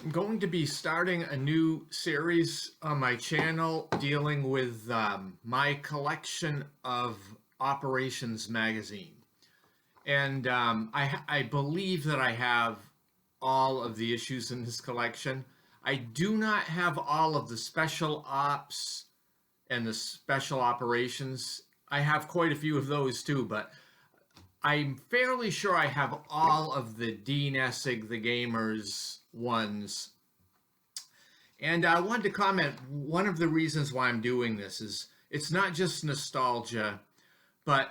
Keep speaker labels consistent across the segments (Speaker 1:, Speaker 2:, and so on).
Speaker 1: I'm going to be starting a new series on my channel dealing with my collection of Operations magazine. And I believe that I have all of the issues in this collection. I do not have all of the special ops and the special operations. I have quite a few of those too, but I'm fairly sure I have all of the Dean Essig, the Gamers ones. And I wanted to comment, one of the reasons why I'm doing this is it's not just nostalgia, but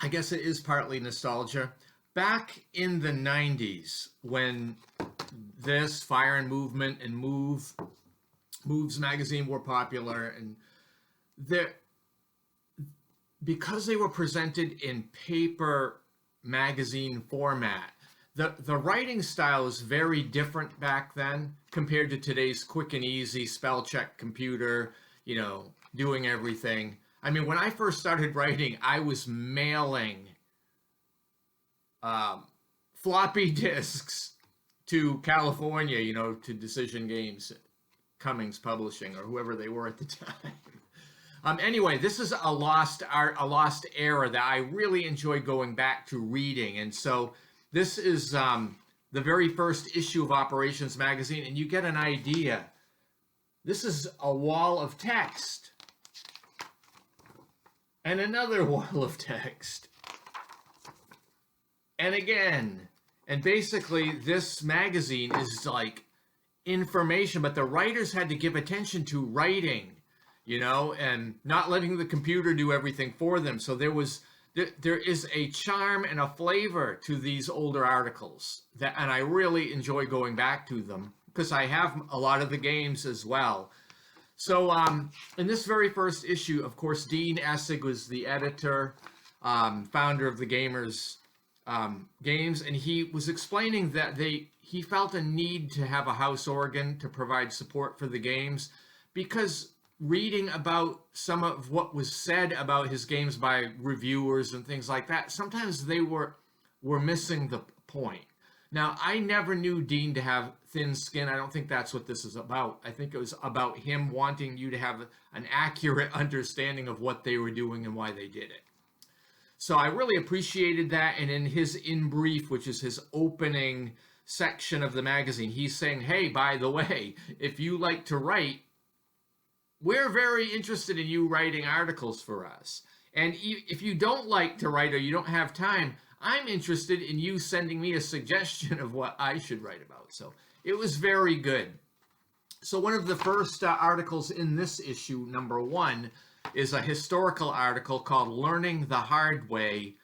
Speaker 1: I guess it is partly nostalgia. Back in the 90s, when this Fire and Movement and Moves magazine were popular, and there, because they were presented in paper magazine format, the writing style is very different back then compared to today's quick and easy spell check computer, doing everything. I mean, when I first started writing, I was mailing floppy disks to California, to Decision Games, Cummings Publishing, or whoever they were at the time. Anyway, this is a lost art, a lost era that I really enjoy going back to reading. And so this is the very first issue of Operations magazine, and you get an idea. This is a wall of text. And another wall of text. And again. And basically, this magazine is like information, but the writers had to give attention to writing, and not letting the computer do everything for them. So there is a charm and a flavor to these older articles and I really enjoy going back to them because I have a lot of the games as well. So in this very first issue, of course, Dean Essig was the editor, founder of the Gamers games, and he was explaining that he felt a need to have a house organ to provide support for the games, because reading about some of what was said about his games by reviewers and things like that, sometimes they were missing the point. Now, I never knew Dean to have thin skin. I don't think that's what this is about. I think it was about him wanting you to have an accurate understanding of what they were doing and why they did it. So I really appreciated that. And in his In Brief, which is his opening section of the magazine, he's saying, hey, by the way, if you like to write, we're very interested in you writing articles for us. And if you don't like to write or you don't have time, I'm interested in you sending me a suggestion of what I should write about. So it was very good. So one of the first articles in this issue, number 1, is a historical article called Learning the Hard Way,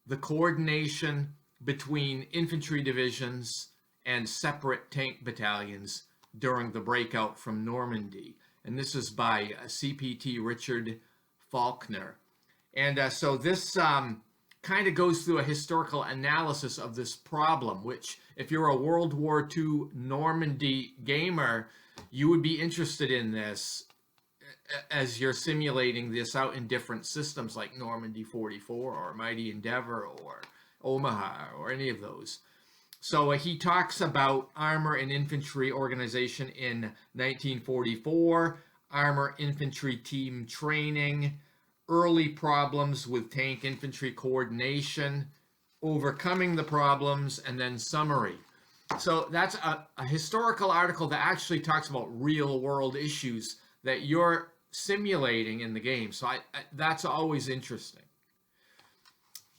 Speaker 1: the Coordination Between Infantry Divisions and Separate Tank Battalions During the Breakout from Normandy. And this is by CPT Richard Faulkner. And so this kind of goes through a historical analysis of this problem, which if you're a World War II Normandy gamer, you would be interested in this as you're simulating this out in different systems like Normandy 44 or Mighty Endeavor or Omaha or any of those. So he talks about armor and infantry organization in 1944, armor infantry team training, early problems with tank infantry coordination, overcoming the problems, and then summary. So that's a historical article that actually talks about real world issues that you're simulating in the game. So that's always interesting.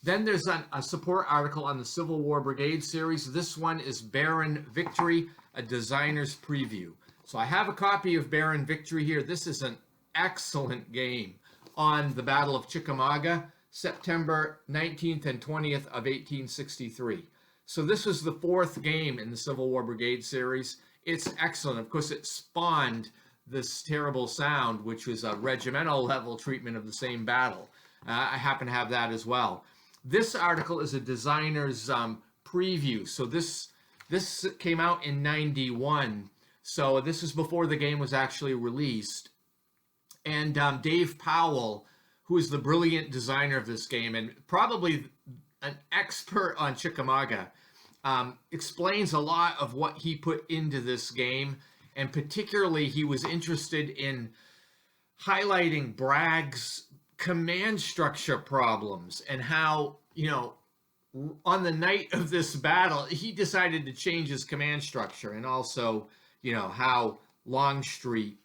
Speaker 1: Then there's a support article on the Civil War Brigade series. This one is Baron Victory, a designer's preview. So I have a copy of Baron Victory here. This is an excellent game on the Battle of Chickamauga, September 19th and 20th of 1863. So this was the 4th game in the Civil War Brigade series. It's excellent. Of course, it spawned this terrible sound, which was a regimental level treatment of the same battle. I happen to have that as well. This article is a designer's preview. So this came out in 91. So this is before the game was actually released. And Dave Powell, who is the brilliant designer of this game and probably an expert on Chickamauga, explains a lot of what he put into this game, and particularly he was interested in highlighting Bragg's command structure problems and how, on the night of this battle, he decided to change his command structure, and also, how Longstreet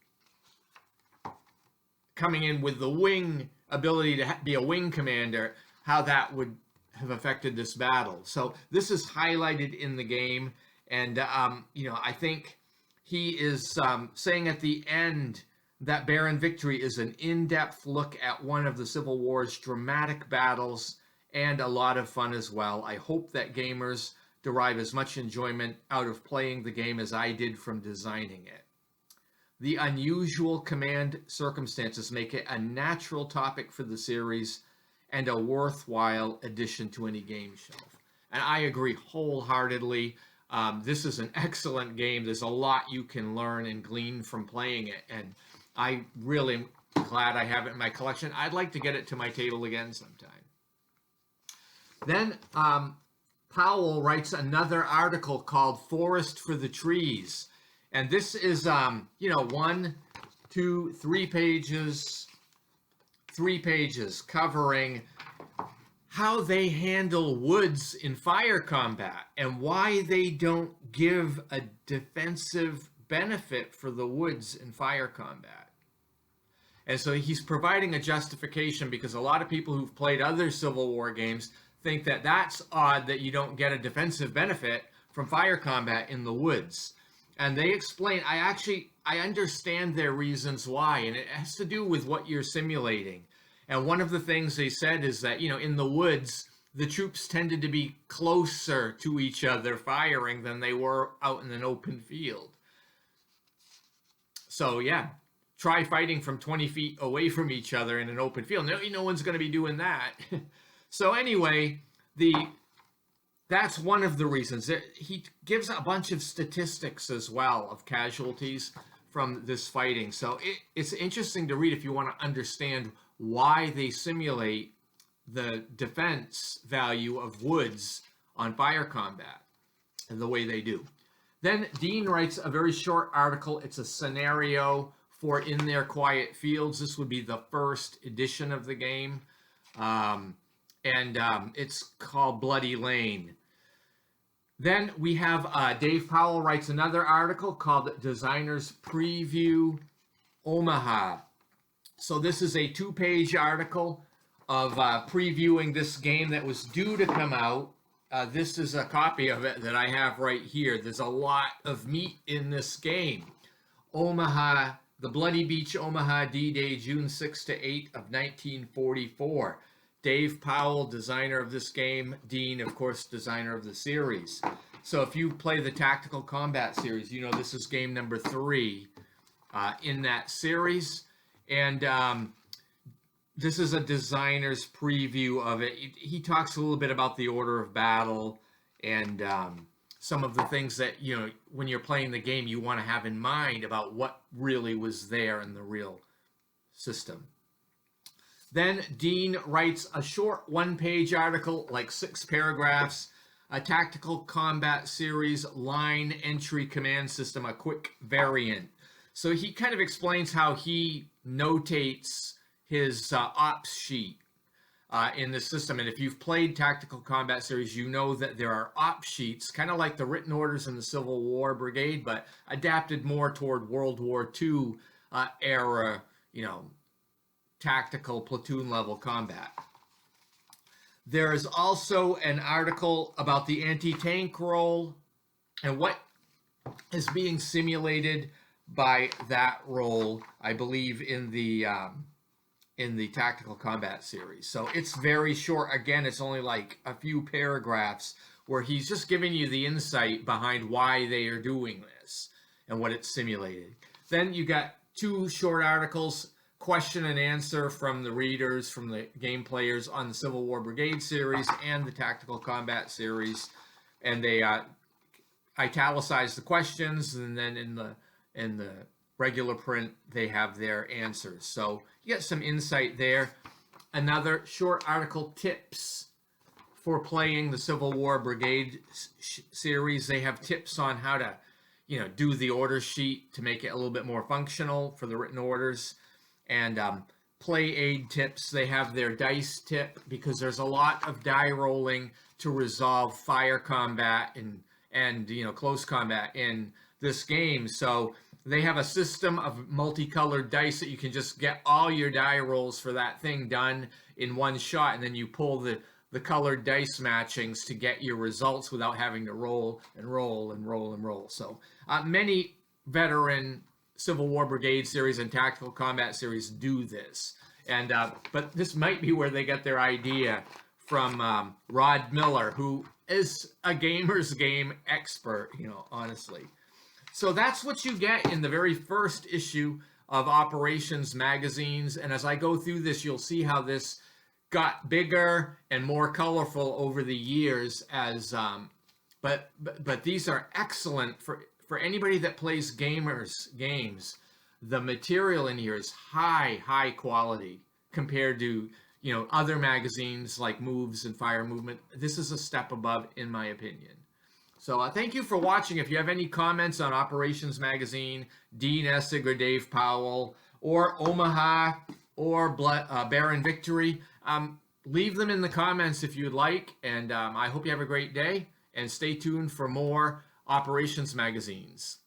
Speaker 1: coming in with the wing ability to be a wing commander, how that would have affected this battle. So this is highlighted in the game, and I think he is saying at the end that Barren Victory is an in-depth look at one of the Civil War's dramatic battles, and a lot of fun as well. I hope that gamers derive as much enjoyment out of playing the game as I did from designing it. The unusual command circumstances make it a natural topic for the series and a worthwhile addition to any game shelf. And I agree wholeheartedly. This is an excellent game. There's a lot you can learn and glean from playing it, and I really am glad I have it in my collection. I'd like to get it to my table again sometime. Then Powell writes another article called Forest for the Trees. And this is, 1, 2, 3 pages, 3 pages covering how they handle woods in fire combat and why they don't give a defensive benefit for the woods in fire combat. And so he's providing a justification because a lot of people who've played other Civil War games think that that's odd that you don't get a defensive benefit from fire combat in the woods. And they explain, I understand their reasons why, and it has to do with what you're simulating. And one of the things they said is that, in the woods, the troops tended to be closer to each other firing than they were out in an open field. So, yeah, try fighting from 20 feet away from each other in an open field. No one's going to be doing that. So anyway, that's one of the reasons. He gives a bunch of statistics as well of casualties from this fighting. So it's interesting to read if you want to understand why they simulate the defense value of woods on fire combat and the way they do. Then Dean writes a very short article. It's a scenario for In Their Quiet Fields. This would be the first edition of the game. It's called Bloody Lane. Then we have Dave Powell writes another article called Designers Preview Omaha. So this is a 2-page article of previewing this game that was due to come out. This is a copy of it that I have right here. There's a lot of meat in this game. Omaha, the Bloody Beach Omaha D-Day, June 6 to 8 of 1944. Dave Powell, designer of this game. Dean, of course, designer of the series. So if you play the Tactical Combat series, this is game number 3 in that series. And this is a designer's preview of it. He talks a little bit about the order of battle and some of the things that, when you're playing the game, you want to have in mind about what really was there in the real system. Then Dean writes a short 1-page article, like 6 paragraphs, a Tactical Combat Series line entry command system, a quick variant. So he kind of explains how he notates his ops sheet in the system. And if you've played Tactical Combat Series, you know that there are ops sheets, kind of like the written orders in the Civil War Brigade, but adapted more toward World War II era, tactical platoon level combat. There is also an article about the anti-tank role and what is being simulated by that role, I believe, in the Tactical Combat series. So it's very short. Again, it's only like a few paragraphs where he's just giving you the insight behind why they are doing this and what it's simulated. Then you got 2 short articles, question and answer from the readers, from the game players on the Civil War Brigade series and the Tactical Combat series. And they italicize the questions, and then in the regular print, they have their answers. So you get some insight there. Another short article, tips for playing the Civil War Brigade series. They have tips on how to, do the order sheet to make it a little bit more functional for the written orders, and play aid tips. They have their dice tip, because there's a lot of die rolling to resolve fire combat and close combat in this game. So they have a system of multicolored dice that you can just get all your die rolls for that thing done in one shot, and then you pull the colored dice matchings to get your results without having to roll and roll and roll and roll. So many veteran Civil War Brigade series and tactical combat series do this, and but this might be where they get their idea from Rod Miller, who is a gamer's game expert, honestly. So that's what you get in the very first issue of Operations magazines. And as I go through this, you'll see how this got bigger and more colorful over the years. As but these are excellent for anybody that plays games. The material in here is high quality compared to other magazines like Moves and Fire Movement. This is a step above, in my opinion. So thank you for watching. If you have any comments on Operations Magazine, Dean Essig or Dave Powell, or Omaha, or Baron Victory, leave them in the comments if you'd like. And I hope you have a great day, and stay tuned for more Operations Magazines.